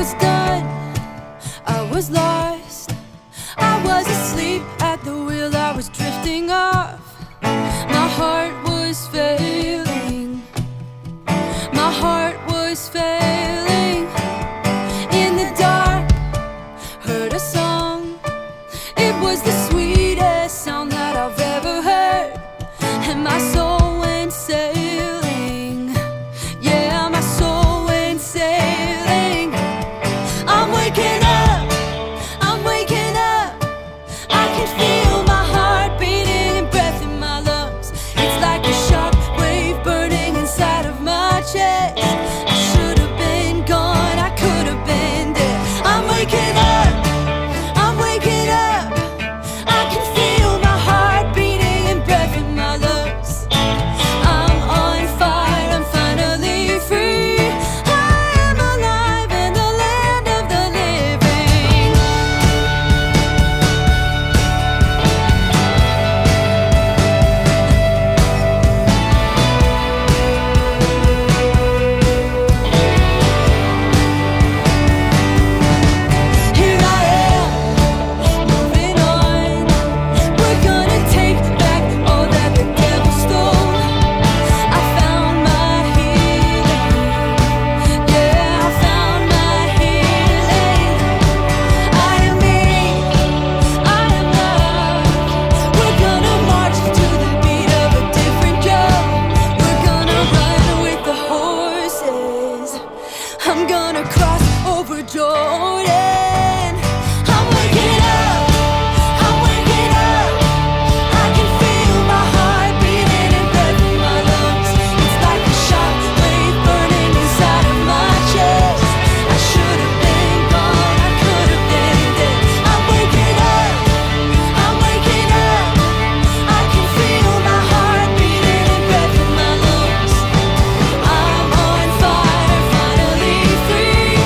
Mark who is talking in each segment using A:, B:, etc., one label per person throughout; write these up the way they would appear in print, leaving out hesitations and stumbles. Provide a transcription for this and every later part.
A: was done, I was lost. I was asleep at the wheel, I was drifting off. My heart was failing. My heart was failing. In the dark, heard a song. It was the sweetest sound that I've ever heard. And my soul went sailing. Yeah, my soul went sailing. I'm waking up, I'm waking up. I can feel my heart beating and breath in my lungs. It's like a shock wave burning inside of my chest. I should have been gone, I could have been dead. I'm waking up, I'm waking up. I can feel my heart beating and breath in my lungs. I'm on fire, I'm finally free. I am alive in the land of the living. Here I am, moving on. We're gonna take back all that the devil stole. I found my healing. Yeah, I found my healing. I am me, I am love. We're gonna march to the beat of a different drum. We're gonna run with the horses. I'm gonna cross over Jordan. I'm waking up, I'm waking up. I can feel my heart beating and breath in my lungs. It's like a shock wave burning inside of my chest. I should have been gone, I could have been dead. I'm waking up, I'm waking up. I can feel my heart beating and breath in my lungs. I'm on fire, finally free.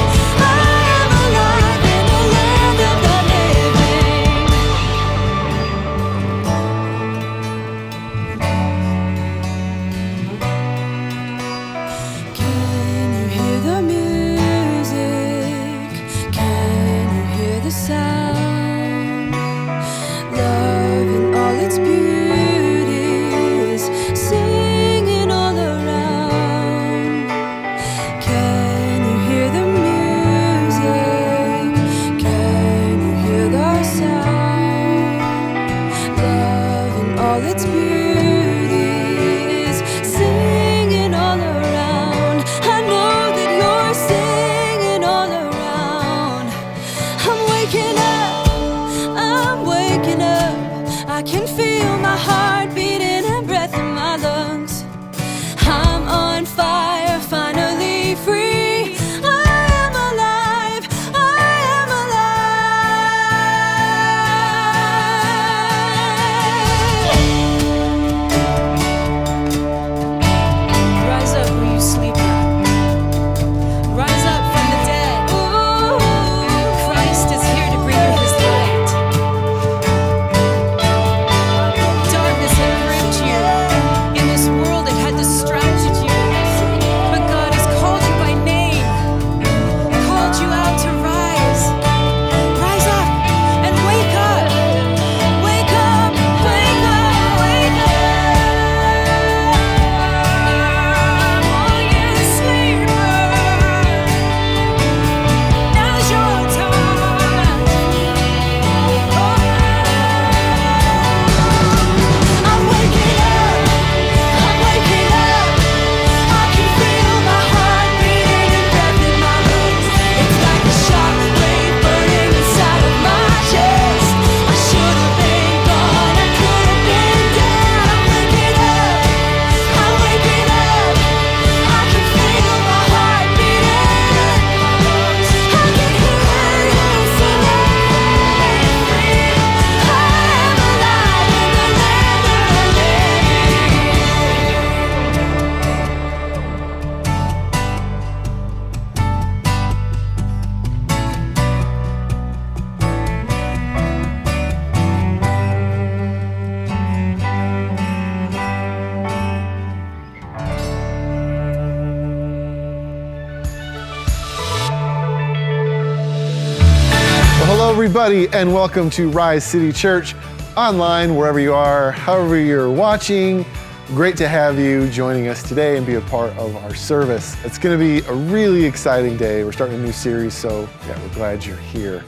B: everybody, and welcome to Rise City Church online, wherever you are, however you're watching. Great to have you joining us today and be a part of our service. It's going to be a really exciting day. We're starting a new series, so yeah, we're glad you're here.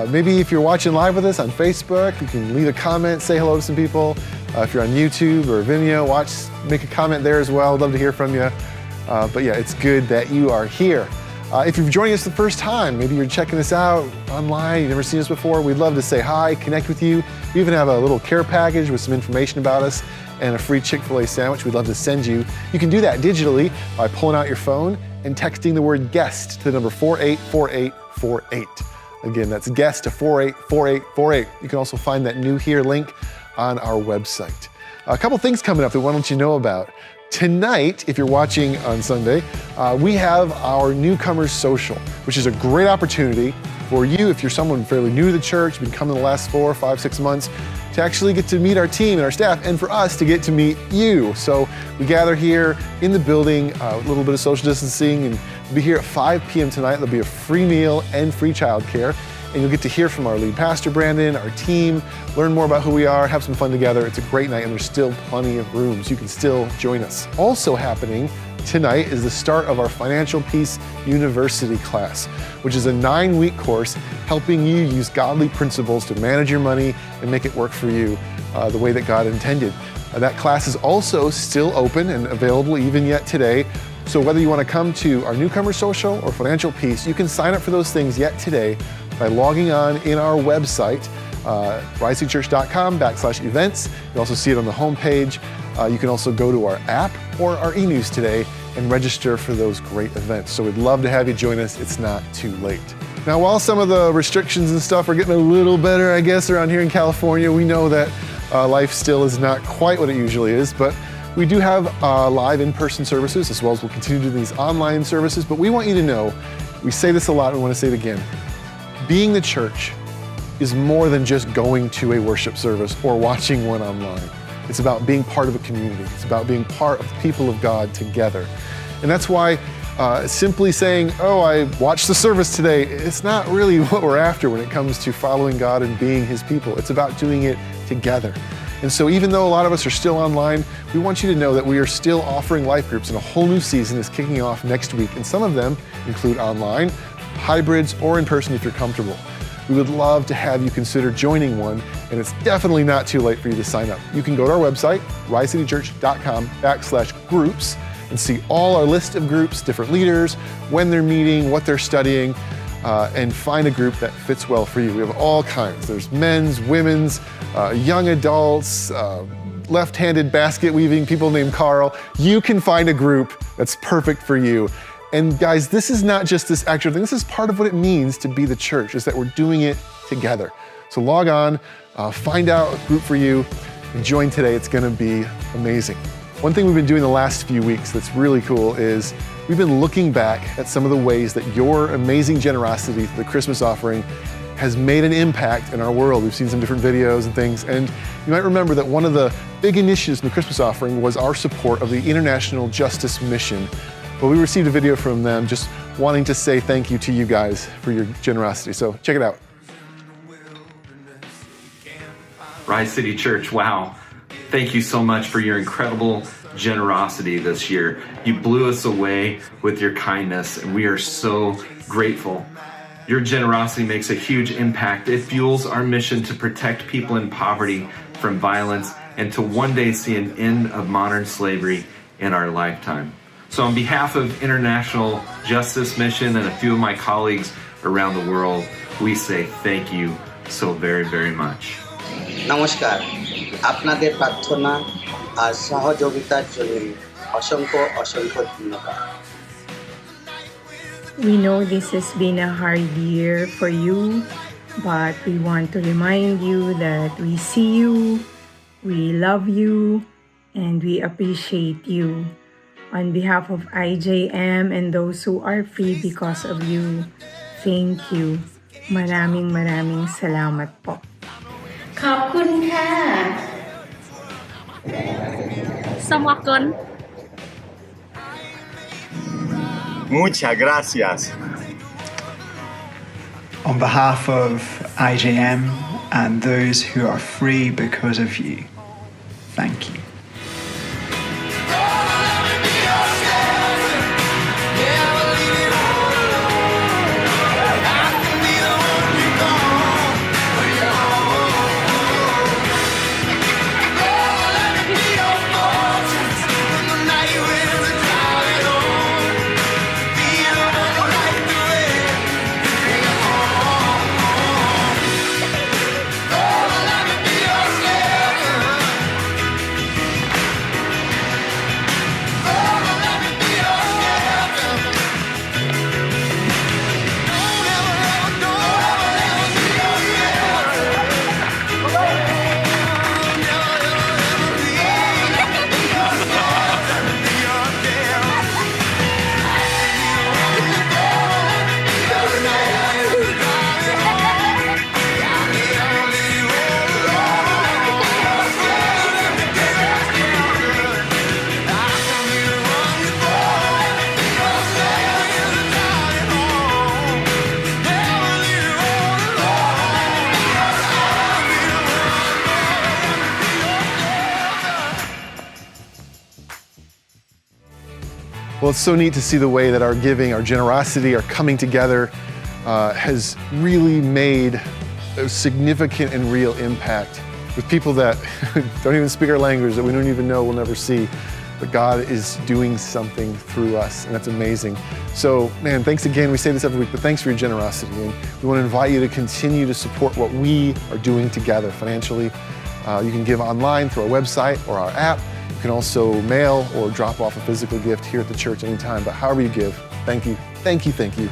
B: Maybe if you're watching live with us on Facebook, you can leave a comment, say hello to some people. If you're on YouTube or Vimeo, make a comment there as well. I'd love to hear from you. But yeah, it's good that you are here. If you're joining us the first time, maybe you're checking us out online, you've never seen us before, we'd love to say hi, connect with you. We even have a little care package with some information about us and a free Chick-fil-A sandwich we'd love to send you. You can do that digitally by pulling out your phone and texting the word guest to the number 484848. Again, that's guest to 484848. You can also find that new here link on our website. A couple things coming up that we want to let you know about. Tonight, if you're watching on Sunday, we have our Newcomers Social, which is a great opportunity for you, if you're someone fairly new to the church, been coming the last 4, 5, 6 months, to actually get to meet our team and our staff, and for us to get to meet you. So we gather here in the building, a little bit of social distancing, and we'll be here at 5 p.m. tonight. There'll be a free meal and free childcare. And you'll get to hear from our lead pastor, Brandon, our team, learn more about who we are, have some fun together. It's a great night, and there's still plenty of rooms. You can still join us. Also happening tonight is the start of our Financial Peace University class, which is a 9-week course helping you use godly principles to manage your money and make it work for you the way that God intended. That class is also still open and available even yet today. So whether you want to come to our Newcomer Social or Financial Peace, you can sign up for those things yet today by logging on in our website, risecitychurch.com/events. You can also see it on the homepage. You can also go to our app or our e-news today and register for those great events. So we'd love to have you join us. It's not too late. Now, while some of the restrictions and stuff are getting a little better, I guess, around here in California, we know that life still is not quite what it usually is, but we do have live in-person services, as well as we'll continue to do these online services. But we want you to know, we say this a lot and we want to say it again, being the church is more than just going to a worship service or watching one online. It's about being part of a community. It's about being part of the people of God together. And that's why simply saying, oh, I watched the service today, it's not really what we're after when it comes to following God and being His people. It's about doing it together. And so even though a lot of us are still online, we want you to know that we are still offering life groups, and a whole new season is kicking off next week. And some of them include online, hybrids, or in person if you're comfortable. We would love to have you consider joining one, and it's definitely not too late for you to sign up. You can go to our website, risecitychurch.com/groups, and see all our list of groups, different leaders, when they're meeting, what they're studying, and find a group that fits well for you. We have all kinds. There's men's, women's, young adults, left-handed basket weaving, people named Carl. You can find a group that's perfect for you. And guys, this is not just this extra thing. This is part of what it means to be the church, is that we're doing it together. So log on, find out a group for you, and join today. It's gonna be amazing. One thing we've been doing the last few weeks that's really cool is we've been looking back at some of the ways that your amazing generosity to the Christmas offering has made an impact in our world. We've seen some different videos and things, and you might remember that one of the big initiatives in the Christmas offering was our support of the International Justice Mission. Well, we received a video from them just wanting to say thank you to you guys for your generosity. So check it out.
C: Rise City Church, wow. Thank you so much for your incredible generosity this year. You blew us away with your kindness, and we are so grateful. Your generosity makes a huge impact. It fuels our mission to protect people in poverty from violence and to one day see an end of modern slavery in our lifetime. So on behalf of International Justice Mission and a few of my colleagues around the world, we say thank you so very, very much.
D: নমস্কার, আপনাদের প্রার্থনা আর সহযোগিতার জন্য অসংখ্য অসংখ্য ধন্যবাদ।
E: We know this has been a hard year for you, but we want to remind you that we see you, we love you, and we appreciate you. On behalf of IJM and those who are free because of you, thank you. Maraming salamat po.
F: ขอบคุณค่ะสมวกล
G: Muchas gracias. On behalf of IJM and those who are free because of you, thank you.
B: Well, it's so neat to see the way that our giving, our generosity, our coming together has really made a significant and real impact with people that don't even speak our language, that we don't even know, we'll never see. But God is doing something through us, and that's amazing. So, man, thanks again. We say this every week, but thanks for your generosity. And we want to invite you to continue to support what we are doing together financially. You can give online through our website or our app. You can also mail or drop off a physical gift here at the church anytime, but however you give, thank you, thank you, thank you.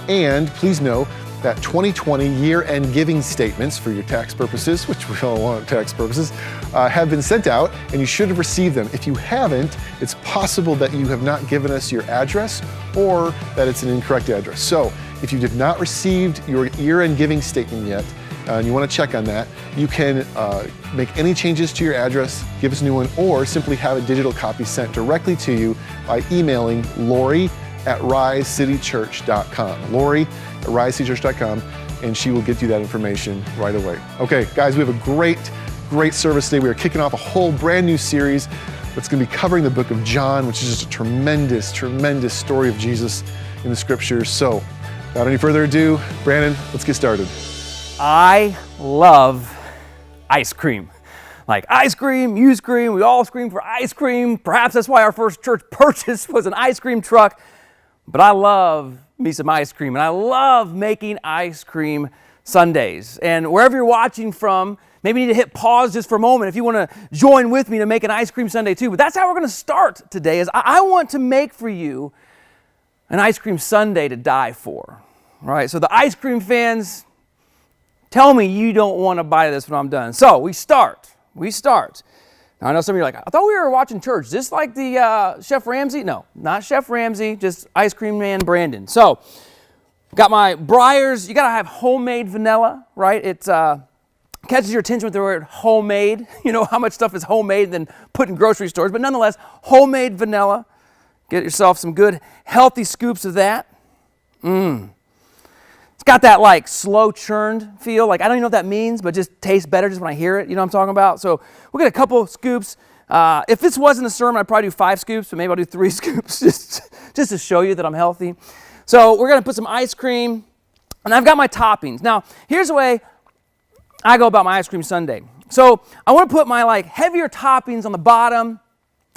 B: And please know that 2020 year-end giving statements for your tax purposes, which we all want tax purposes, have been sent out and you should have received them. If you haven't, it's possible that you have not given us your address or that it's an incorrect address. So if you did not receive your year-end giving statement yet, and you want to check on that, you can make any changes to your address, give us a new one, or simply have a digital copy sent directly to you by emailing Lori@risecitychurch.com. Lori@risecitychurch.com, and she will get you that information right away. Okay, guys, we have a great service today. We are kicking off a whole brand new series that's going to be covering the book of John, which is just a tremendous story of Jesus in the scriptures. So, without any further ado, Brandon, let's get started.
H: I love ice cream. Like ice cream, you scream, we all scream for ice cream. Perhaps that's why our first church purchase was an ice cream truck. But I love me some ice cream, and I love making ice cream sundaes. And wherever you're watching from, maybe you need to hit pause just for a moment if you want to join with me to make an ice cream sundae too. But that's how we're going to start today, is I want to make for you an ice cream sundae to die for. All right, so the ice cream fans, tell me you don't want to buy this when I'm done. So we start. Now I know some of you are like, I thought we were watching church. Is this like the Chef Ramsay? No, not Chef Ramsay, just Ice Cream Man Brandon. So got my Breyers. You got to have homemade vanilla, right? It catches your attention with the word homemade. You know how much stuff is homemade than put in grocery stores. But nonetheless, homemade vanilla. Get yourself some good, healthy scoops of that. It's got that like slow churned feel. Like I don't even know what that means, but it just tastes better just when I hear it. You know what I'm talking about? So we'll get a couple scoops. If this wasn't a sermon, I'd probably do 5 scoops, but maybe I'll do 3 scoops just to show you that I'm healthy. So we're going to put some ice cream, and I've got my toppings. Now, here's the way I go about my ice cream sundae. So I want to put my like heavier toppings on the bottom,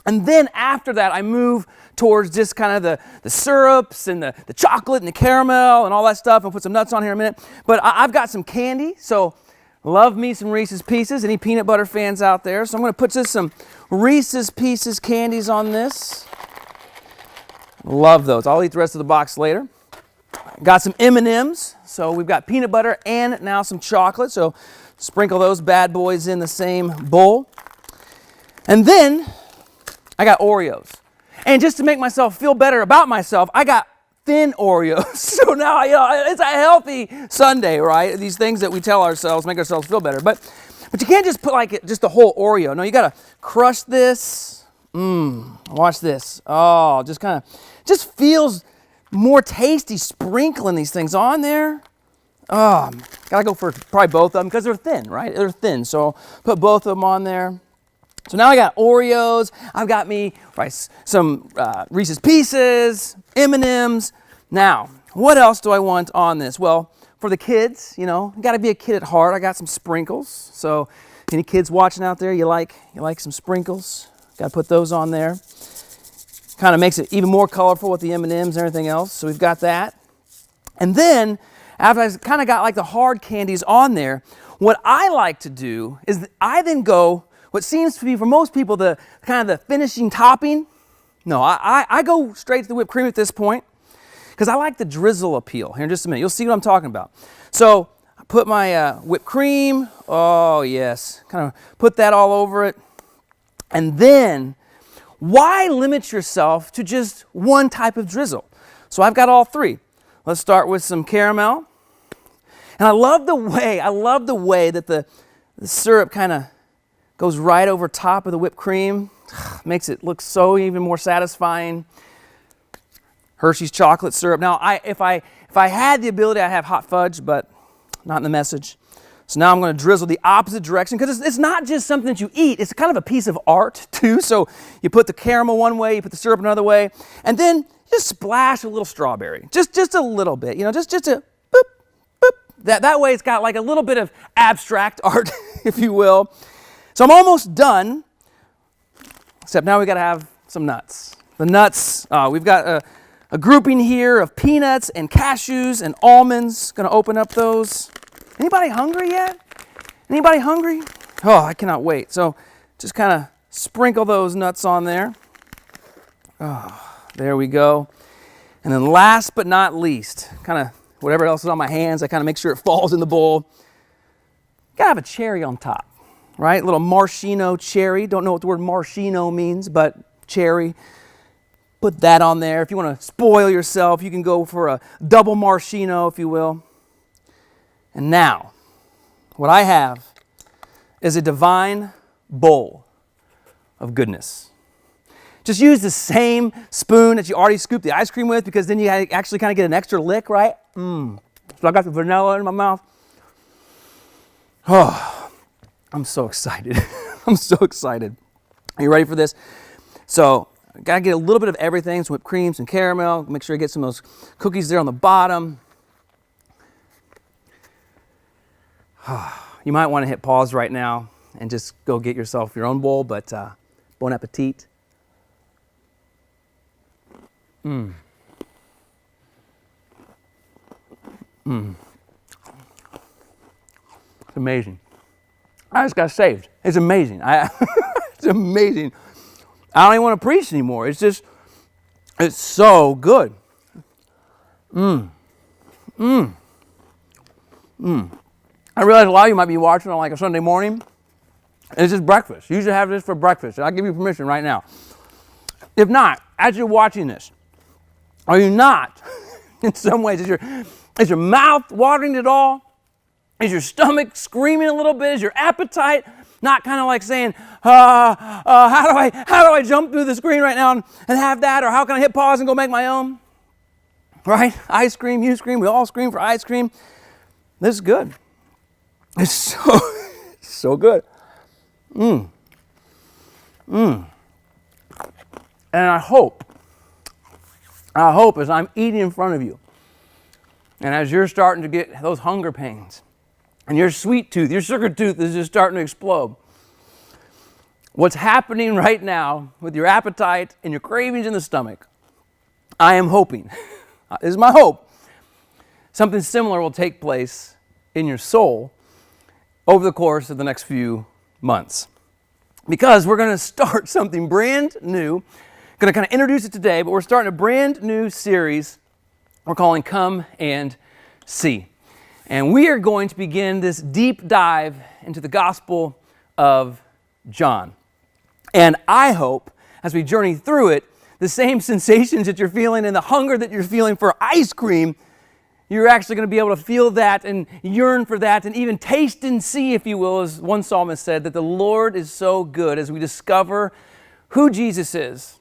H: and then after that I move towards just kind of the syrups and the chocolate and the caramel and all that stuff. I'll put some nuts on here in a minute. But I've got some candy, so love me some Reese's Pieces. Any peanut butter fans out there? So I'm going to put just some Reese's Pieces candies on this. Love those. I'll eat the rest of the box later. Got some M&Ms. So we've got peanut butter and now some chocolate. So sprinkle those bad boys in the same bowl. And then I got Oreos. And just to make myself feel better about myself, I got thin Oreos. So now, it's a healthy sundae, right? These things that we tell ourselves, make ourselves feel better. But you can't just put like just a whole Oreo. No, you got to crush this. Watch this. Oh, just feels more tasty sprinkling these things on there. Gotta go for probably both of them because they're thin, right? They're thin, so put both of them on there. So now I got Oreos. I've got me some Reese's Pieces, M&Ms. Now, what else do I want on this? Well, for the kids, you got to be a kid at heart. I got some sprinkles. So, any kids watching out there, you like some sprinkles? Got to put those on there. Kind of makes it even more colorful with the M&Ms and everything else. So we've got that. And then, after I've kind of got like the hard candies on there, what I like to do is I then go, what seems to be for most people the kind of the finishing topping. No, I go straight to the whipped cream at this point because I like the drizzle appeal. Here in just a minute, you'll see what I'm talking about. So I put my whipped cream, oh yes, kind of put that all over it. And then, why limit yourself to just one type of drizzle? So I've got all three. Let's start with some caramel. And I love the way that the syrup kind of goes right over top of the whipped cream. Makes it look so even more satisfying. Hershey's chocolate syrup. Now, if I had the ability, I'd have hot fudge, but not in the message. So now I'm going to drizzle the opposite direction because it's not just something that you eat. It's kind of a piece of art too. So you put the caramel one way, you put the syrup another way, and then just splash a little strawberry. Just a little bit, just a boop, boop. That way it's got like a little bit of abstract art, if you will. So I'm almost done, except now we got to have some nuts. The nuts, we've got a grouping here of peanuts and cashews and almonds. Going to open up those. Anybody hungry yet? Anybody hungry? Oh, I cannot wait. So just kind of sprinkle those nuts on there. Oh, there we go. And then last but not least, kind of whatever else is on my hands, I kind of make sure it falls in the bowl. Gotta have a cherry on top, right? A little maraschino cherry. Don't know what the word maraschino means, but cherry. Put that on there. If you want to spoil yourself, you can go for a double maraschino, if you will. And now, what I have is a divine bowl of goodness. Just use the same spoon that you already scooped the ice cream with because then you actually kind of get an extra lick, right? So I got the vanilla in my mouth. Oh, I'm so excited. I'm so excited. Are you ready for this? So, got to get a little bit of everything, some whipped cream, some caramel. Make sure you get some of those cookies there on the bottom. You might want to hit pause right now and just go get yourself your own bowl, but bon appetit. It's amazing. I just got saved. It's amazing. It's amazing. I don't even want to preach anymore. It's so good. I realize a lot of you might be watching on like a Sunday morning. It's just breakfast. You should have this for breakfast. I'll give you permission right now. If not, as you're watching this, are you not, in some ways, is your mouth watering at all? Is your stomach screaming a little bit? Is your appetite not kind of like saying, how do I jump through the screen right now and have that? Or how can I hit pause and go make my own? Right? I scream, you scream, we all scream for ice cream. This is good. It's so good. And I hope as I'm eating in front of you, and as you're starting to get those hunger pains, and your sweet tooth, your sugar tooth is just starting to explode, what's happening right now with your appetite and your cravings in the stomach, I am hoping, this is my hope, something similar will take place in your soul over the course of the next few months. Because we're going to start something brand new. Going to kind of introduce it today, but we're starting a brand new series we're calling Come and See. And we are going to begin this deep dive into the Gospel of John. And I hope, as we journey through it, the same sensations that you're feeling and the hunger that you're feeling for ice cream, you're actually going to be able to feel that and yearn for that and even taste and see, if you will, as one psalmist said, that the Lord is so good as we discover who Jesus is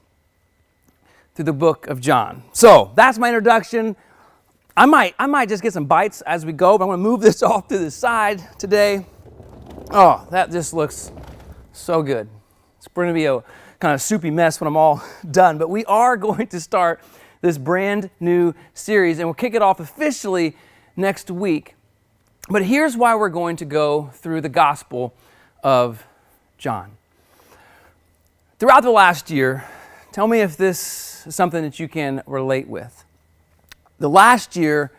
H: through the book of John. So that's my introduction. I might just get some bites as we go, but I'm going to move this off to the side today. Oh, that just looks so good. It's going to be a kind of soupy mess when I'm all done, but we are going to start this brand new series, and we'll kick it off officially next week. But here's why we're going to go through the Gospel of John. Throughout the last year, tell me if this is something that you can relate with. The last year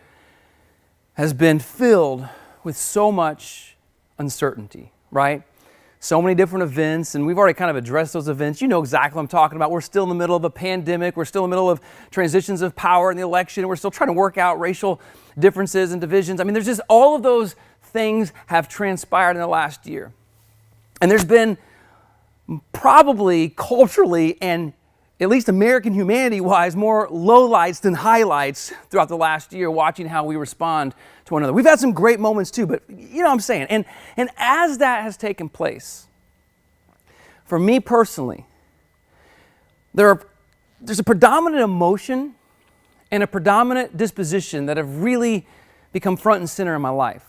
H: has been filled with so much uncertainty, right? So many different events, and we've already kind of addressed those events. You know exactly what I'm talking about. We're still in the middle of a pandemic. We're still in the middle of transitions of power in the election. We're still trying to work out racial differences and divisions. I mean, there's just all of those things have transpired in the last year. And there's been probably culturally and at least American humanity-wise, more lowlights than highlights throughout the last year, watching how we respond to one another. We've had some great moments too, but you know what I'm saying. And as that has taken place, for me personally, there's a predominant emotion and a predominant disposition that have really become front and center in my life.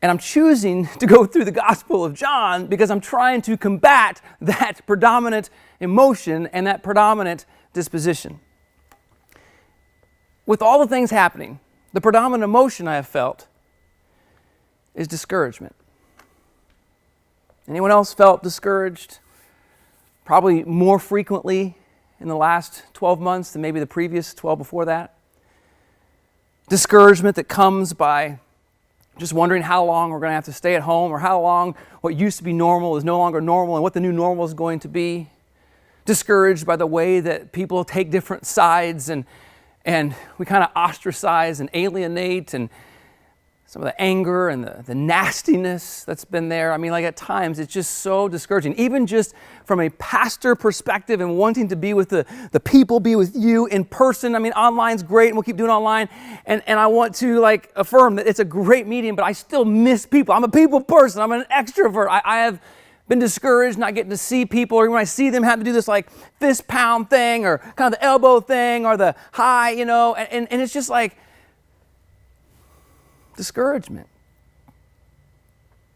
H: And I'm choosing to go through the Gospel of John because I'm trying to combat that predominant emotion and that predominant disposition. With all the things happening, the predominant emotion I have felt is discouragement. Anyone else felt discouraged? Probably more frequently in the last 12 months than maybe the previous 12 before that. Discouragement that comes by just wondering how long we're going to have to stay at home, or how long what used to be normal is no longer normal, and what the new normal is going to be. Discouraged by the way that people take different sides, and we kind of ostracize and alienate, and some of the anger and the nastiness that's been there. I mean, like at times it's just so discouraging, even just from a pastor perspective and wanting to be with the people, be with you in person. I mean, online's great and we'll keep doing online. And I want to like affirm that it's a great medium, but I still miss people. I'm a people person. I'm an extrovert. I have been discouraged not getting to see people, or when I see them have to do this like fist pound thing, or kind of the elbow thing, or the hi, you know, and it's just like, discouragement.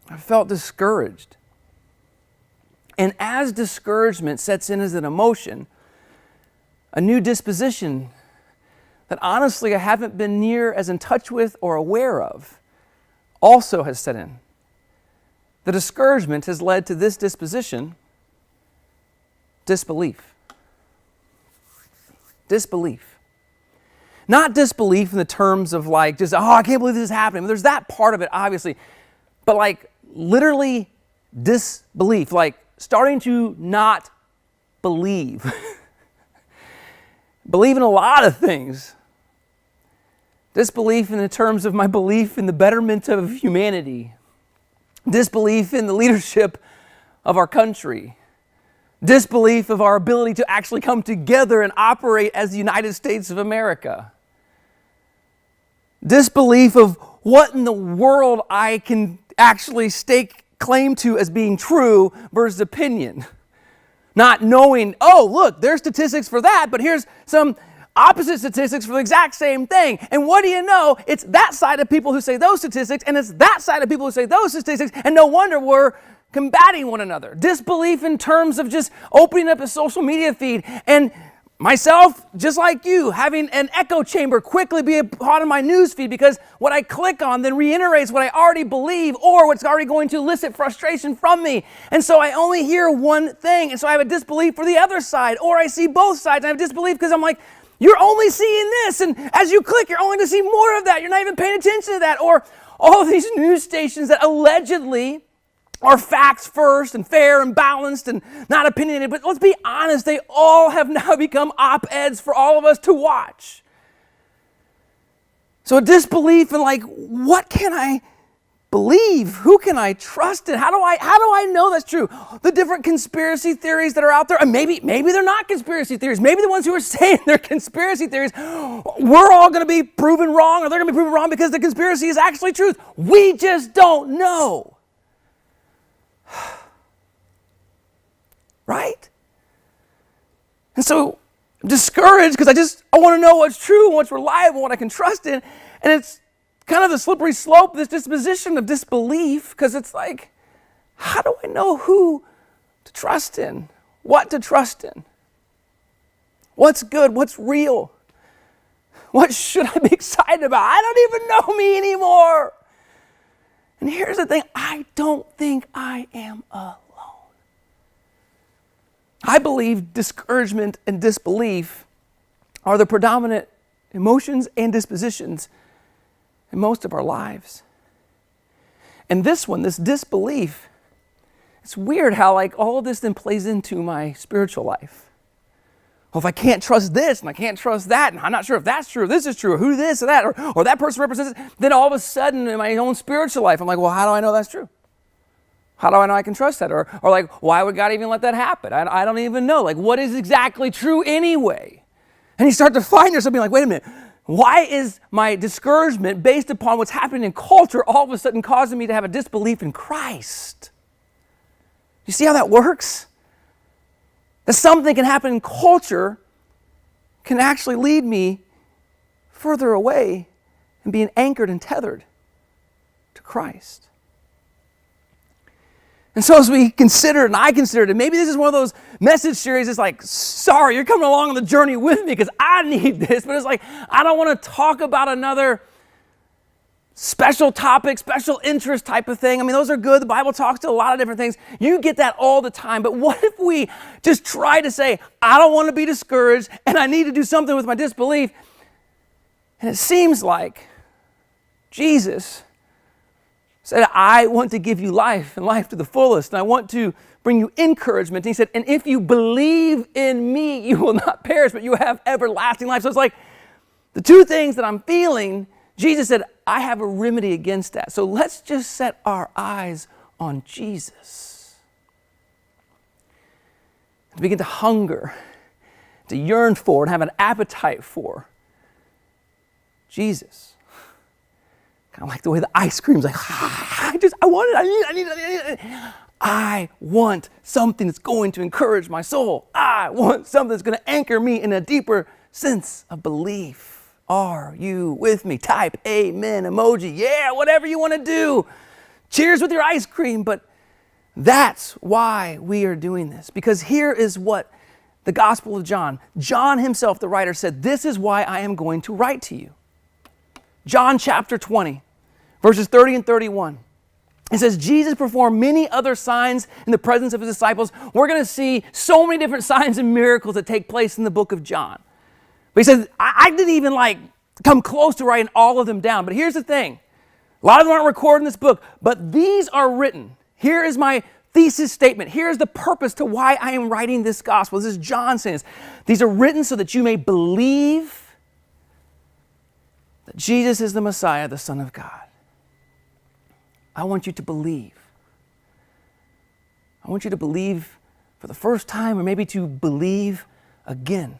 H: I felt discouraged. And as discouragement sets in as an emotion, a new disposition that honestly I haven't been near as in touch with or aware of also has set in. The discouragement has led to this disposition: disbelief. Disbelief. Not disbelief in the terms of like just, oh, I can't believe this is happening. There's that part of it, obviously. But like literally disbelief, like starting to not believe. Believe in a lot of things. Disbelief in the terms of my belief in the betterment of humanity. Disbelief in the leadership of our country. Disbelief of our ability to actually come together and operate as the United States of America. Disbelief of what in the world I can actually stake claim to as being true versus opinion. Not knowing, oh, look, there's statistics for that, but here's some opposite statistics for the exact same thing. And what do you know? It's that side of people who say those statistics, and it's that side of people who say those statistics, and no wonder we're combating one another. Disbelief in terms of just opening up a social media feed, and myself, just like you, having an echo chamber quickly be a part of my news feed, because what I click on then reiterates what I already believe, or what's already going to elicit frustration from me. And so I only hear one thing, and so I have a disbelief for the other side, or I see both sides, and I have disbelief because I'm like, you're only seeing this, and as you click, you're only going to see more of that. You're not even paying attention to that. Or all of these news stations that allegedly are facts first and fair and balanced and not opinionated. But let's be honest, they all have now become op-eds for all of us to watch. So a disbelief in like, what can I believe? Who can I trust in? How do I know that's true? The different conspiracy theories that are out there, and maybe they're not conspiracy theories. Maybe the ones who are saying they're conspiracy theories, we're all going to be proven wrong, or they're going to be proven wrong because the conspiracy is actually truth. We just don't know. Right? And so I'm discouraged because I want to know what's true, what's reliable, what I can trust in. And it's kind of the slippery slope, this disposition of disbelief, because it's like, how do I know who to trust in? What to trust in? What's good? What's real? What should I be excited about? I don't even know me anymore. And here's the thing, I don't think I am alone. I believe discouragement and disbelief are the predominant emotions and dispositions in most of our lives. And this one, this disbelief, it's weird how like all of this then plays into my spiritual life. Well, if I can't trust this and I can't trust that, and I'm not sure if that's true, or this is true, or who this or that, or that person represents it, then all of a sudden in my own spiritual life, I'm like, well, how do I know that's true? How do I know I can trust that? Or like, why would God even let that happen? I don't even know. Like, what is exactly true anyway? And you start to find yourself being like, wait a minute, why is my discouragement based upon what's happening in culture all of a sudden causing me to have a disbelief in Christ? You see how that works? That something can happen in culture can actually lead me further away and being anchored and tethered to Christ. And so as we considered, and I considered it, maybe this is one of those message series that's like, sorry, you're coming along on the journey with me because I need this. But it's like, I don't want to talk about another special topic, special interest type of thing. I mean, those are good. The Bible talks to a lot of different things. You get that all the time. But what if we just try to say, I don't want to be discouraged and I need to do something with my disbelief? And it seems like Jesus said, I want to give you life and life to the fullest. And I want to bring you encouragement. And he said, and if you believe in me, you will not perish, but you have everlasting life. So it's like the two things that I'm feeling, Jesus said, I have a remedy against that. So let's just set our eyes on Jesus. And begin to hunger, to yearn for, and have an appetite for Jesus. Kind of like the way the ice cream's like, I want it, I need it. I want something that's going to encourage my soul. I want something that's going to anchor me in a deeper sense of belief. Are you with me? Type amen emoji. Yeah, whatever you want to do. Cheers with your ice cream. But that's why we are doing this. Because here is what the Gospel of John himself, the writer, said, this is why I am going to write to you. John chapter 20, verses 30 and 31. It says, Jesus performed many other signs in the presence of his disciples. We're going to see so many different signs and miracles that take place in the book of John. But he says, I didn't even come close to writing all of them down. But here's the thing. A lot of them aren't recorded in this book, but these are written. Here is my thesis statement. Here's the purpose to why I am writing this gospel. This is John saying this. These are written so that you may believe that Jesus is the Messiah, the Son of God. I want you to believe. I want you to believe for the first time, or maybe to believe again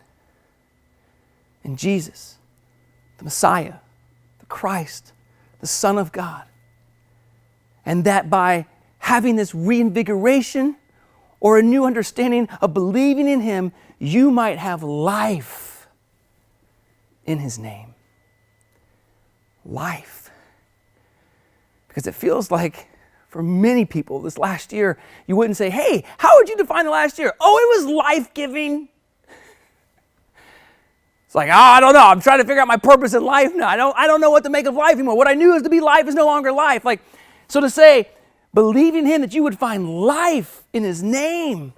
H: in Jesus, the Messiah, the Christ, the Son of God. And that by having this reinvigoration or a new understanding of believing in him, you might have life in his name. Life. Because it feels like for many people this last year, you wouldn't say, hey, how would you define the last year? Oh, it was life-giving. It's like, I don't know. I'm trying to figure out my purpose in life now. I don't know what to make of life anymore. What I knew is to be life is no longer life. So to say, believe in him that you would find life in his name.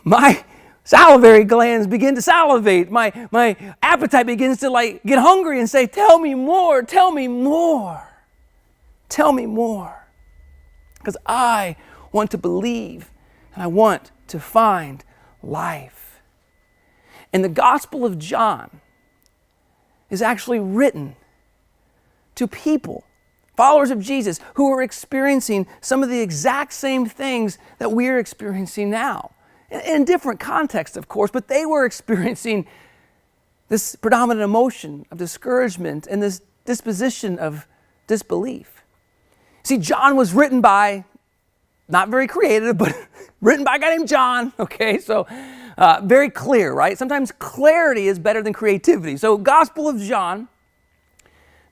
H: My salivary glands begin to salivate. My appetite begins to get hungry and say, tell me more, tell me more, tell me more. Because I want to believe and I want to find life. And the Gospel of John is actually written to people, followers of Jesus, who are experiencing some of the exact same things that we're experiencing now. In different contexts, of course, but they were experiencing this predominant emotion of discouragement and this disposition of disbelief. See, John was written by, not very creative, but written by a guy named John, okay? So very clear, right? Sometimes clarity is better than creativity. So Gospel of John.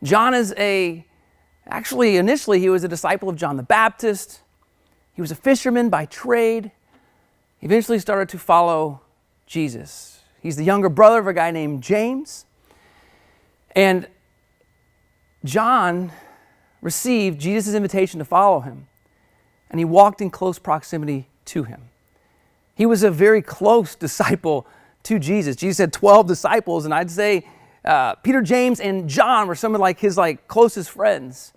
H: John is actually initially he was a disciple of John the Baptist. He was a fisherman by trade. He eventually started to follow Jesus. He's the younger brother of a guy named James. And John received Jesus' invitation to follow him, and he walked in close proximity to him. He was a very close disciple to Jesus. Jesus had 12 disciples, and I'd say Peter, James, and John were some of his closest friends.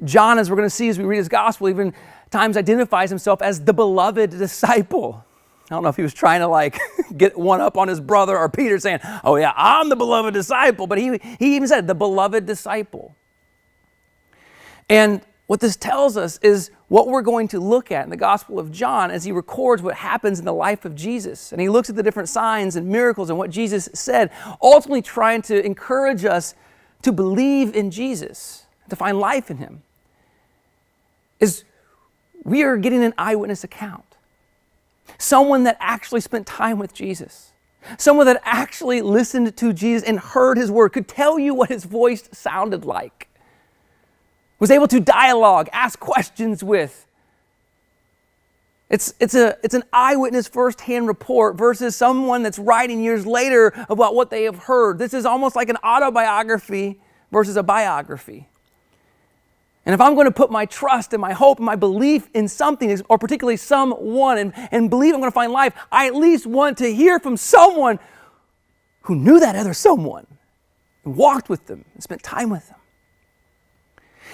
H: John, as we're going to see as we read his gospel, even times identifies himself as the beloved disciple. I don't know if he was trying to get one up on his brother or Peter saying, oh yeah, I'm the beloved disciple. But he even said the beloved disciple. And what this tells us is what we're going to look at in the Gospel of John as he records what happens in the life of Jesus. And he looks at the different signs and miracles and what Jesus said, ultimately trying to encourage us to believe in Jesus, to find life in him. Is we are getting an eyewitness account. Someone that actually spent time with Jesus. Someone that actually listened to Jesus and heard his word, could tell you what his voice sounded like. Was able to dialogue, ask questions with. It's an eyewitness firsthand report versus someone that's writing years later about what they have heard. This is almost like an autobiography versus a biography. And if I'm going to put my trust and my hope and my belief in something, or particularly someone, and believe I'm going to find life, I at least want to hear from someone who knew that other someone, and walked with them, and spent time with them.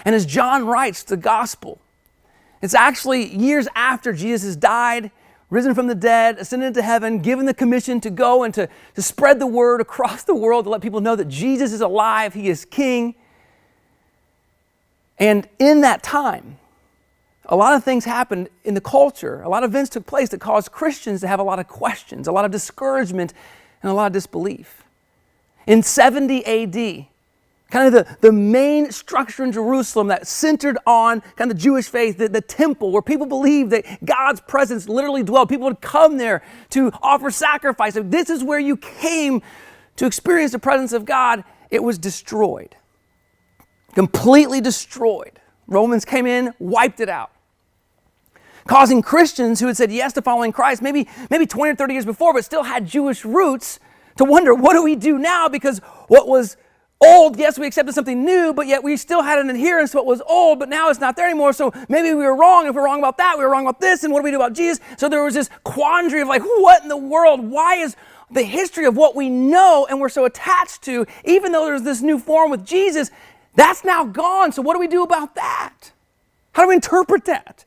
H: And as John writes the gospel, it's actually years after Jesus has died, risen from the dead, ascended into heaven, given the commission to go and to spread the word across the world, to let people know that Jesus is alive, he is king. And in that time, a lot of things happened in the culture. A lot of events took place that caused Christians to have a lot of questions, a lot of discouragement, and a lot of disbelief. In 70 AD, kind of the main structure in Jerusalem that centered on kind of the Jewish faith, the temple, where people believed that God's presence literally dwelled. People would come there to offer sacrifice. If this is where you came to experience the presence of God, it was destroyed. Completely destroyed. Romans came in, wiped it out. Causing Christians who had said yes to following Christ, maybe 20 or 30 years before, but still had Jewish roots, to wonder, what do we do now? Because what was old, yes, we accepted something new, but yet we still had an adherence to what was old, but now it's not there anymore. So maybe we were wrong. If we're wrong about that, we were wrong about this, and what do we do about Jesus? So there was this quandary of what in the world? Why is the history of what we know and we're so attached to, even though there's this new form with Jesus, that's now gone. So what do we do about that? How do we interpret that?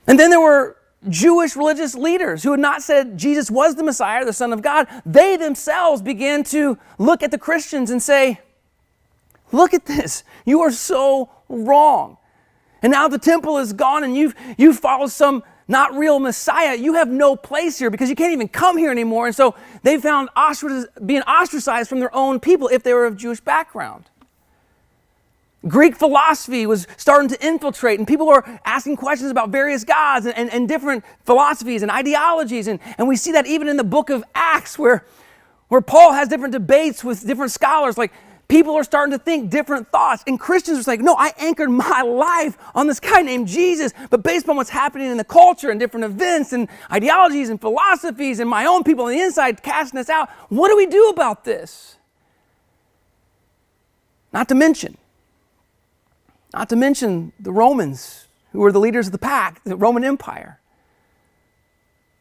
H: And then there were Jewish religious leaders who had not said Jesus was the Messiah, the Son of God. They themselves began to look at the Christians and say, look at this. You are so wrong. And now the temple is gone and you've followed some not real Messiah. You have no place here because you can't even come here anymore. And so they found being ostracized from their own people if they were of Jewish background. Greek philosophy was starting to infiltrate, and people were asking questions about various gods and different philosophies and ideologies. And we see that even in the book of Acts, where Paul has different debates with different scholars. Like, people are starting to think different thoughts. And Christians are saying, no, I anchored my life on this guy named Jesus, but based on what's happening in the culture and different events and ideologies and philosophies and my own people on the inside casting us out, what do we do about this? Not to mention the Romans, who were the leaders of the pack, the Roman Empire.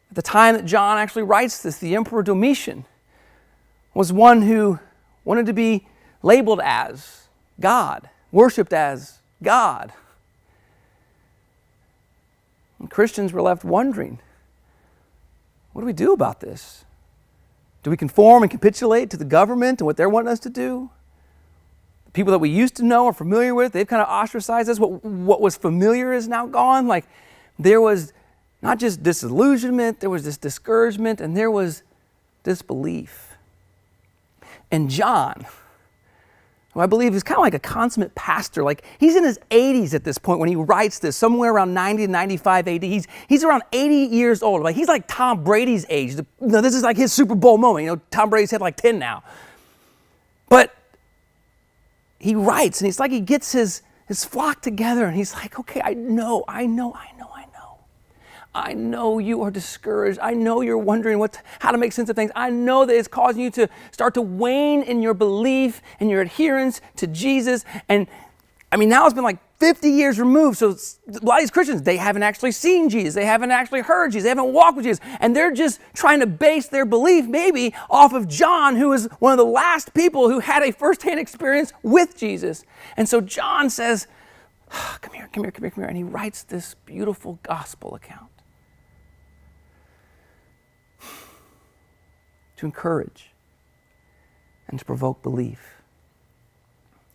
H: At the time that John actually writes this, the Emperor Domitian was one who wanted to be labeled as God, worshipped as God. And Christians were left wondering, what do we do about this? Do we conform and capitulate to the government and what they're wanting us to do? People that we used to know or familiar with, they've kind of ostracized us. What was familiar is now gone. Like, there was not just disillusionment, there was this discouragement, and there was disbelief. And John, who I believe is kind of like a consummate pastor. Like, he's in his 80s at this point when he writes this, somewhere around 90 to 95 AD. He's around 80 years old. Like, he's like Tom Brady's age. This is like his Super Bowl moment. Tom Brady's had like 10 now. But he writes, and it's like he gets his flock together, and he's like, okay, I know you are discouraged. I know you're wondering how to make sense of things. I know that it's causing you to start to wane in your belief and your adherence to Jesus. And I mean, now it's been like 50 years removed. So a lot of these Christians, they haven't actually seen Jesus. They haven't actually heard Jesus. They haven't walked with Jesus. And they're just trying to base their belief maybe off of John, who is one of the last people who had a firsthand experience with Jesus. And so John says, come here. And he writes this beautiful gospel account to encourage and to provoke belief.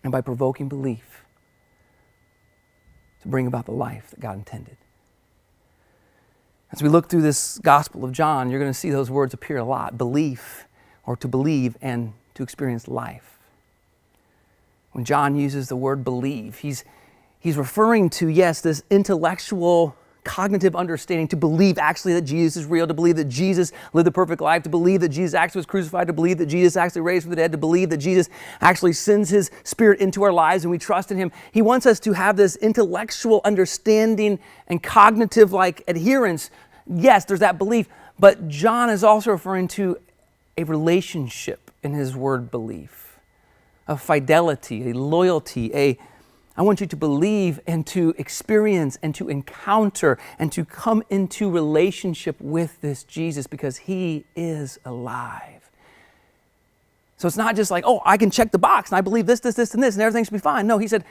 H: And by provoking belief, to bring about the life that God intended. As we look through this Gospel of John, you're going to see those words appear a lot: belief, or to believe, and to experience life. When John uses the word believe, he's referring to, yes, this intellectual, cognitive understanding, to believe actually that Jesus is real, to believe that Jesus lived a perfect life, to believe that Jesus actually was crucified, to believe that Jesus actually raised from the dead, to believe that Jesus actually sends His Spirit into our lives and we trust in Him. He wants us to have this intellectual understanding and cognitive adherence. Yes, there's that belief, but John is also referring to a relationship in his word belief, a fidelity, a loyalty, I want you to believe and to experience and to encounter and to come into relationship with this Jesus because He is alive. So it's not just like, oh, I can check the box and I believe this, and this, and everything should be fine. No, he said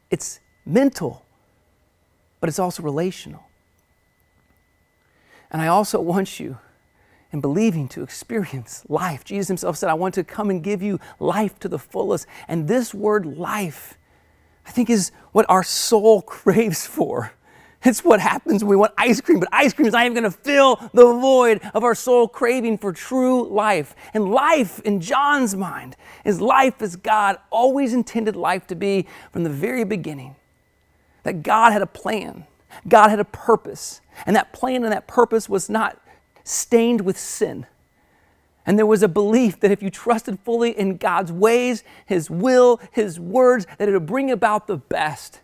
H: it's mental, but it's also relational. And I also want you, in believing, to experience life. Jesus Himself said, I want to come and give you life to the fullest. And this word life, I think, is what our soul craves for. It's what happens when we want ice cream, but ice cream is not even going to fill the void of our soul craving for true life. And life, in John's mind, is life as God always intended life to be from the very beginning. That God had a plan, God had a purpose, and that plan and that purpose was not stained with sin. And there was a belief that if you trusted fully in God's ways, His will, His words, that it would bring about the best.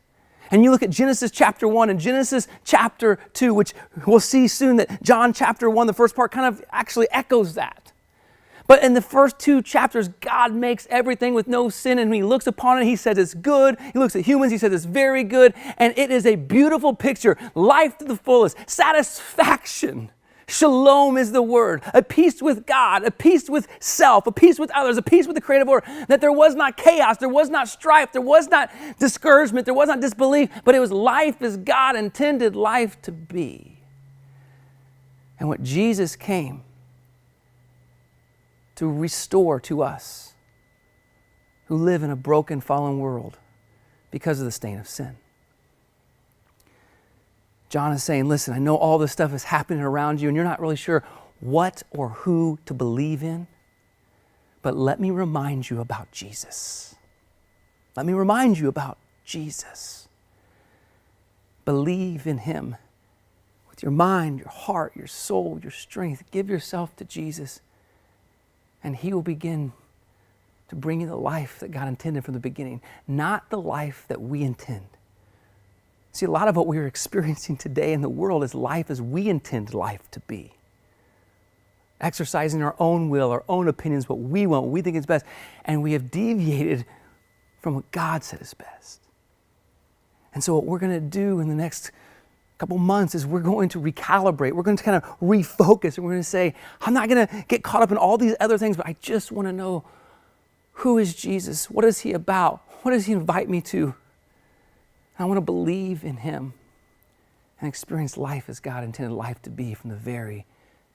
H: And you look at Genesis chapter 1 and Genesis chapter 2, which we'll see soon that John chapter 1, the first part, kind of actually echoes that. But in the first two chapters, God makes everything with no sin, and when He looks upon it, He says it's good. He looks at humans, He says it's very good. And it is a beautiful picture, life to the fullest, satisfaction. Shalom is the word, a peace with God, a peace with self, a peace with others, a peace with the creative order, that there was not chaos, there was not strife, there was not discouragement, there was not disbelief, but it was life as God intended life to be. And what Jesus came to restore to us who live in a broken, fallen world because of the stain of sin. John is saying, listen, I know all this stuff is happening around you and you're not really sure what or who to believe in, but let me remind you about Jesus. Let me remind you about Jesus. Believe in Him with your mind, your heart, your soul, your strength. Give yourself to Jesus, and He will begin to bring you the life that God intended from the beginning, not the life that we intend. See, a lot of what we are experiencing today in the world is life as we intend life to be. Exercising our own will, our own opinions, what we want, what we think is best. And we have deviated from what God said is best. And so what we're going to do in the next couple months is we're going to recalibrate. We're going to kind of refocus. And we're going to say, I'm not going to get caught up in all these other things, but I just want to know, who is Jesus? What is He about? What does He invite me to? I want to believe in Him and experience life as God intended life to be from the very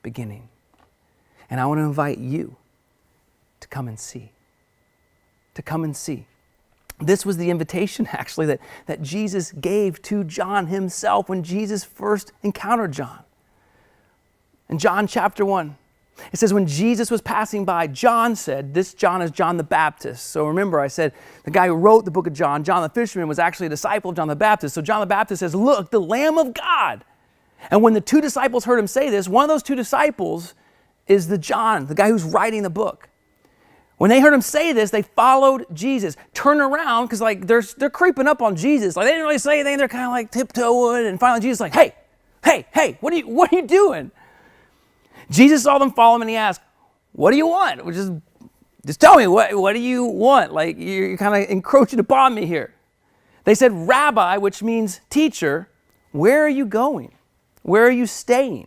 H: beginning. And I want to invite you to come and see. To come and see. This was the invitation, actually, that Jesus gave to John himself when Jesus first encountered John. In John chapter 1, It says, when Jesus was passing by, John said, this John is John the Baptist. So remember, I said the guy who wrote the book of John, John the fisherman, was actually a disciple of John the Baptist. So John the Baptist says, look, the Lamb of God. And when the two disciples heard him say this, one of those two disciples is the John, the guy who's writing the book. When they heard him say this, they followed Jesus, turned around, because like they're creeping up on Jesus. Like they didn't really say anything. They're kind of like tiptoeing. And finally Jesus is like, hey, what are you doing? Jesus saw them follow him and he asked, what do you want? Which is, just tell me, what do you want? Like you're kind of encroaching upon me here. They said, Rabbi, which means teacher, where are you going? Where are you staying?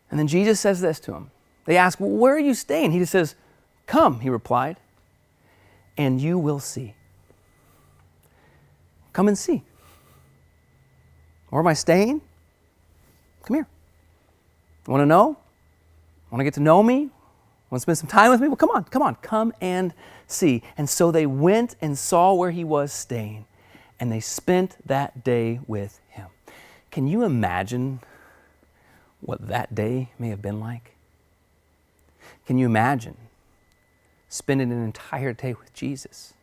H: And then Jesus says this to him. They ask, well, where are you staying? He just says, come, he replied, and you will see. Come and see. Where am I staying? Come here. Want to know? Want to get to know me? Want to spend some time with me? Well, come on, come and see. And so they went and saw where he was staying, and they spent that day with him. Can you imagine what that day may have been like? Can you imagine spending an entire day with Jesus?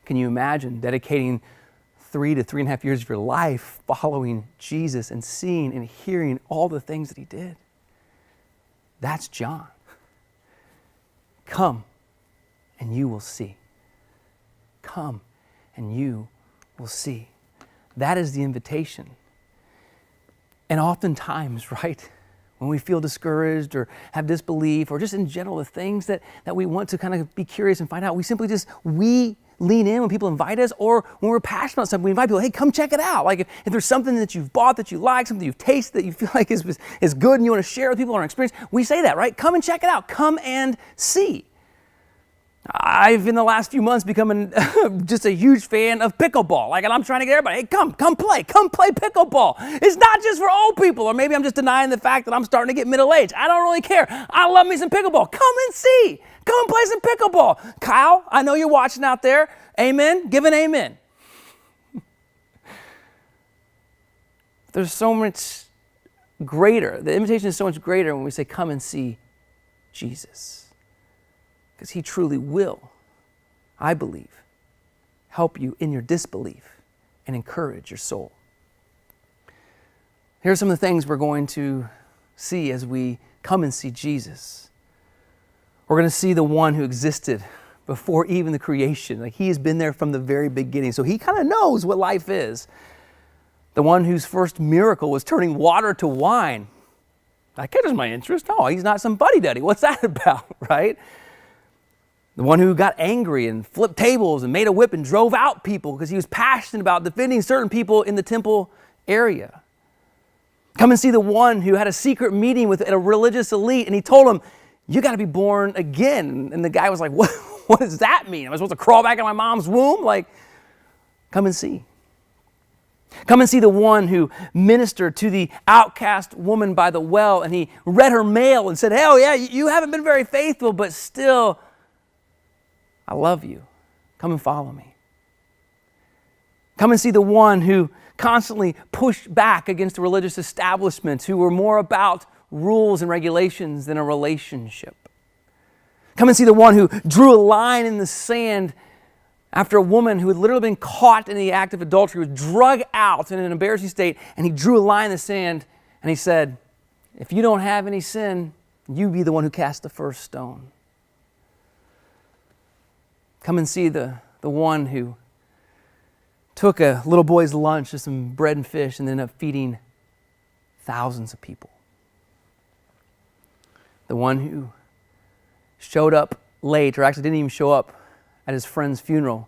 H: Can you imagine dedicating 3 to 3.5 years of your life following Jesus and seeing and hearing all the things that he did? That's John. Come and you will see. Come and you will see. That is the invitation. And oftentimes, right, when we feel discouraged or have disbelief or just in general the things that we want to kind of be curious and find out, we lean in when people invite us, or when we're passionate about something, we invite people, hey, come check it out. Like if there's something that you've bought that you like, something you've tasted that you feel like is good and you want to share with people on our experience, we say that, right? Come and check it out. Come and see. I've, in the last few months, become just a huge fan of pickleball. Like, and I'm trying to get everybody, hey, come play pickleball. It's not just for old people, or maybe I'm just denying the fact that I'm starting to get middle-aged. I don't really care. I love me some pickleball. Come and see. Come and play some pickleball. Kyle, I know you're watching out there. Amen. Give an amen. There's so much greater. The invitation is so much greater when we say, come and see Jesus. Because he truly will, I believe, help you in your disbelief and encourage your soul. Here are some of the things we're going to see as we come and see Jesus. We're going to see the one who existed before even the creation. Like he has been there from the very beginning. So he kind of knows what life is. The one whose first miracle was turning water to wine. That catches my interest. No, he's not some buddy-duddy. What's that about, right? The one who got angry and flipped tables and made a whip and drove out people because he was passionate about defending certain people in the temple area. Come and see the one who had a secret meeting with a religious elite, and he told them, you got to be born again. And the guy was like, what does that mean? Am I supposed to crawl back in my mom's womb? Like, come and see. Come and see the one who ministered to the outcast woman by the well, and he read her mail and said, hell yeah, you haven't been very faithful, but still, I love you. Come and follow me. Come and see the one who constantly pushed back against the religious establishments who were more about rules and regulations than a relationship. Come and see the one who drew a line in the sand after a woman who had literally been caught in the act of adultery was drug out in an embarrassing state, and he drew a line in the sand and he said, if you don't have any sin, you be the one who cast the first stone. Come and see the one who took a little boy's lunch with some bread and fish and ended up feeding thousands of people. The one who showed up late, or actually didn't even show up at his friend's funeral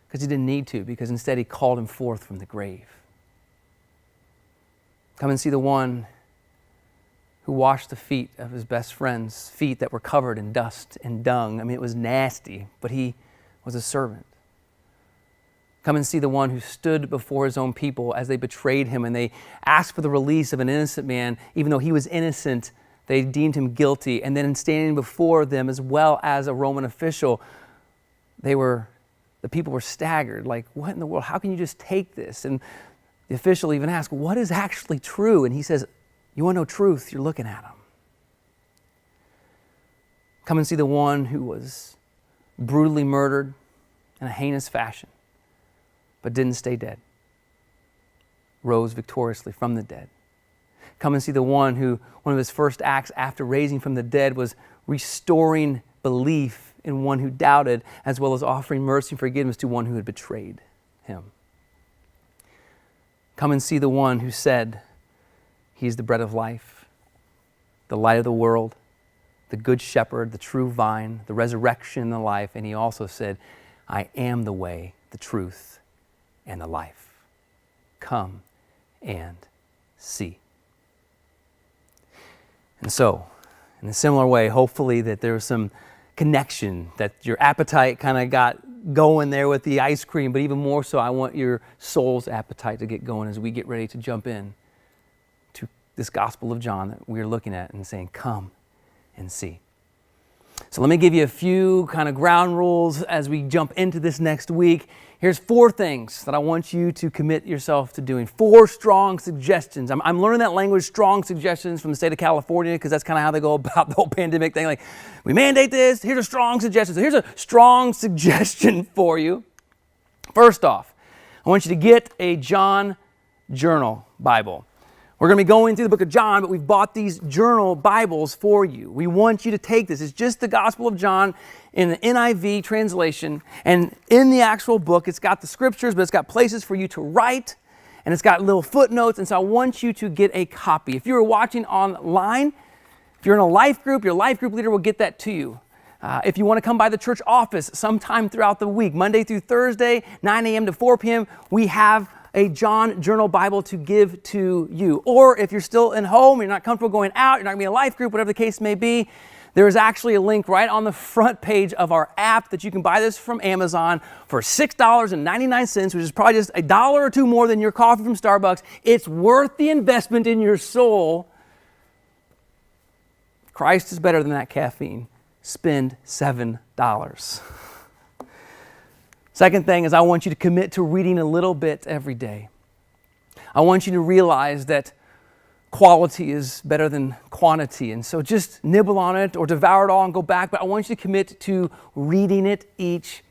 H: because he didn't need to, because instead he called him forth from the grave. Come and see the one who washed the feet of his best friend's feet that were covered in dust and dung. I mean, it was nasty, but he was a servant. Come and see the one who stood before his own people as they betrayed him and they asked for the release of an innocent man. Even though he was innocent, they deemed him guilty. And then in standing before them, as well as a Roman official, the people were staggered. Like, what in the world? How can you just take this? And the official even asked, what is actually true? And he says, you want to know truth? You're looking at him. Come and see the one who was brutally murdered in a heinous fashion, but didn't stay dead. Rose victoriously from the dead. Come and see the one who, one of his first acts after raising from the dead was restoring belief in one who doubted, as well as offering mercy and forgiveness to one who had betrayed him. Come and see the one who said, he is the bread of life, the light of the world, the good shepherd, the true vine, the resurrection and the life. And he also said, I am the way, the truth, and the life. Come and see. And so, in a similar way, hopefully that there was some connection, that your appetite kind of got going there with the ice cream, but even more so, I want your soul's appetite to get going as we get ready to jump in to this Gospel of John that we're looking at and saying, come and see. So let me give you a few kind of ground rules as we jump into this next week. Here's 4 things that I want you to commit yourself to doing. 4 strong suggestions. I'm learning that language, strong suggestions, from the state of California, because that's kind of how they go about the whole pandemic thing. Like, we mandate this, here's a strong suggestion. So here's a strong suggestion for you. First off, I want you to get a John Journal Bible. We're going to be going through the book of John, but we've bought these journal Bibles for you. We want you to take this. It's just the Gospel of John in the NIV translation. And in the actual book, it's got the scriptures, but it's got places for you to write, and it's got little footnotes. And so I want you to get a copy. If you're watching online, if you're in a life group, your life group leader will get that to you. If you want to come by the church office sometime throughout the week, Monday through Thursday, 9 a.m. to 4 p.m., we have a John Journal Bible to give to you. Or if you're still in home, you're not comfortable going out, you're not going to be in a life group, whatever the case may be, there is actually a link right on the front page of our app that you can buy this from Amazon for $6.99, which is probably just $1 or $2 more than your coffee from Starbucks. It's worth the investment in your soul. Christ is better than that caffeine. Spend $7. Second thing is I want you to commit to reading a little bit every day. I want you to realize that quality is better than quantity. And so just nibble on it or devour it all and go back. But I want you to commit to reading it each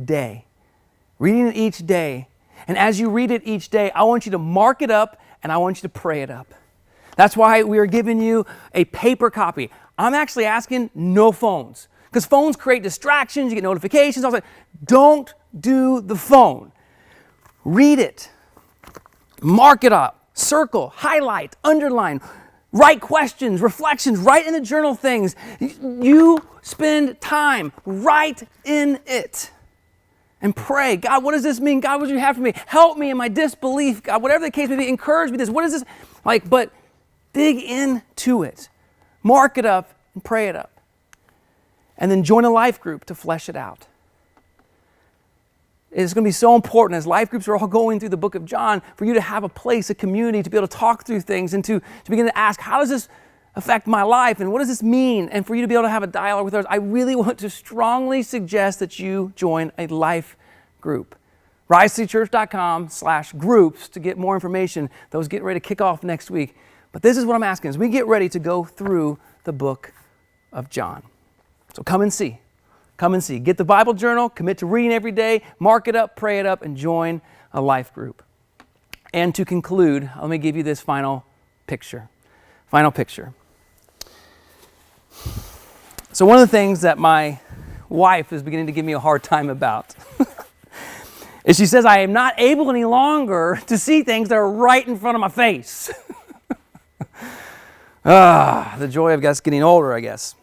H: day. Reading it each day. And as you read it each day, I want you to mark it up and I want you to pray it up. That's why we are giving you a paper copy. I'm actually asking no phones, because phones create distractions, you get notifications. I was like, don't do the phone. Read it. Mark it up. Circle, highlight, underline, write questions, reflections, write in the journal things. You spend time, write in it. And pray, God, what does this mean? God, what do you have for me? Help me in my disbelief. God, whatever the case may be, encourage me this. What is this? But dig into it. Mark it up and pray it up. And then join a life group to flesh it out. It's going to be so important as life groups are all going through the book of John for you to have a place, a community, to be able to talk through things and to begin to ask, how does this affect my life? And what does this mean? And for you to be able to have a dialogue with others, I really want to strongly suggest that you join a life group. RiseCityChurch.com/groups to get more information. Those get ready to kick off next week. But this is what I'm asking as we get ready to go through the book of John. So come and see. Come and see. Get the Bible journal, commit to reading every day, mark it up, pray it up, and join a life group. And to conclude, let me give you this final picture. Final picture. So one of the things that my wife is beginning to give me a hard time about is she says I am not able any longer to see things that are right in front of my face. The joy of us getting older, I guess.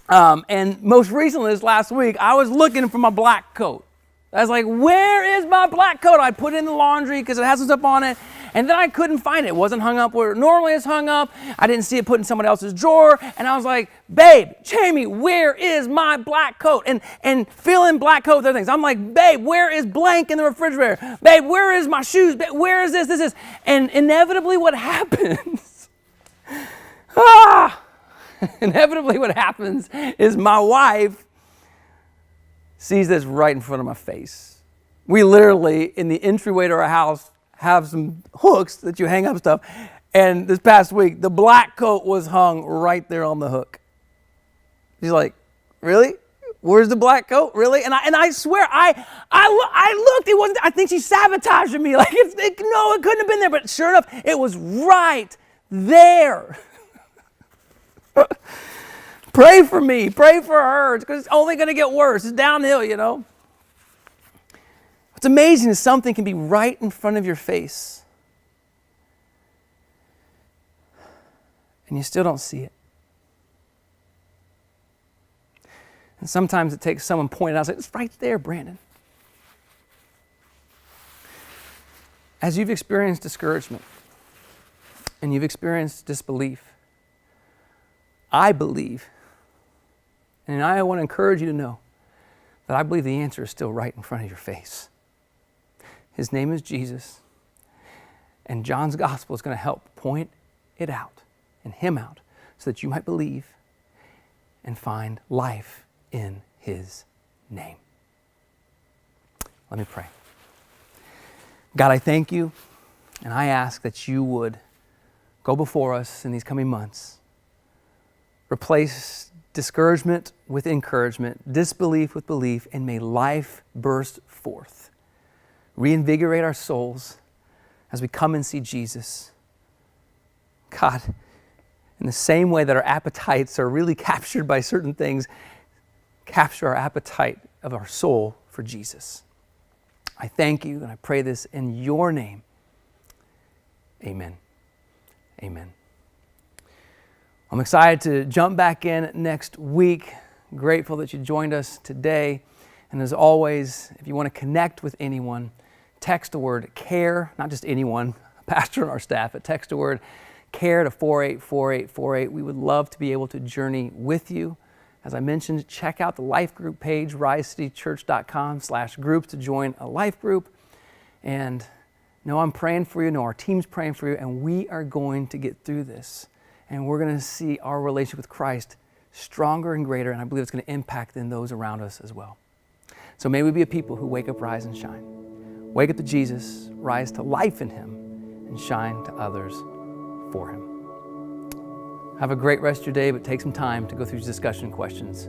H: And most recently, this last week, I was looking for my black coat. I was like, where is my black coat? I put it in the laundry because it has some stuff on it. And then I couldn't find it. It wasn't hung up where it normally is hung up. I didn't see it put in someone else's drawer. And I was like, babe, Jamie, where is my black coat? And fill in black coat with other things. I'm like, babe, where is blank in the refrigerator? Babe, where is my shoes? Babe, where is this? And inevitably what happens, inevitably what happens is my wife sees this right in front of my face. We literally, in the entryway to our house, have some hooks that you hang up stuff. And this past week, the black coat was hung right there on the hook. She's like, Really? Where's the black coat? Really? And I swear, I looked. It wasn't. I think she sabotaged me. Like, no, it couldn't have been there. But sure enough, it was right there. Pray for me. Pray for her. Because it's only going to get worse. It's downhill, you know. What's amazing is something can be right in front of your face, and you still don't see it. And sometimes it takes someone pointing out, it's right there, Brandon. As you've experienced discouragement and you've experienced disbelief, I believe, and I want to encourage you to know that I believe the answer is still right in front of your face. His name is Jesus, and John's gospel is going to help point it out and him out so that you might believe and find life in his name. Let me pray. God, I thank you, and I ask that you would go before us in these coming months. Replace discouragement with encouragement, disbelief with belief, and may life burst forth. Reinvigorate our souls as we come and see Jesus. God, in the same way that our appetites are really captured by certain things, capture our appetite of our soul for Jesus. I thank you, and I pray this in your name. Amen. Amen. I'm excited to jump back in next week. Grateful that you joined us today. And as always, if you want to connect with anyone, text the word CARE, not just anyone, a pastor on our staff, but text the word CARE to 484848. We would love to be able to journey with you. As I mentioned, check out the life group page, risecitychurch.com/groups to join a life group. And know I'm praying for you, know our team's praying for you, and we are going to get through this. And we're going to see our relationship with Christ stronger and greater, and I believe it's going to impact in those around us as well. So may we be a people who wake up, rise, and shine. Wake up to Jesus, rise to life in him, and shine to others for him. Have a great rest of your day, but take some time to go through these discussion questions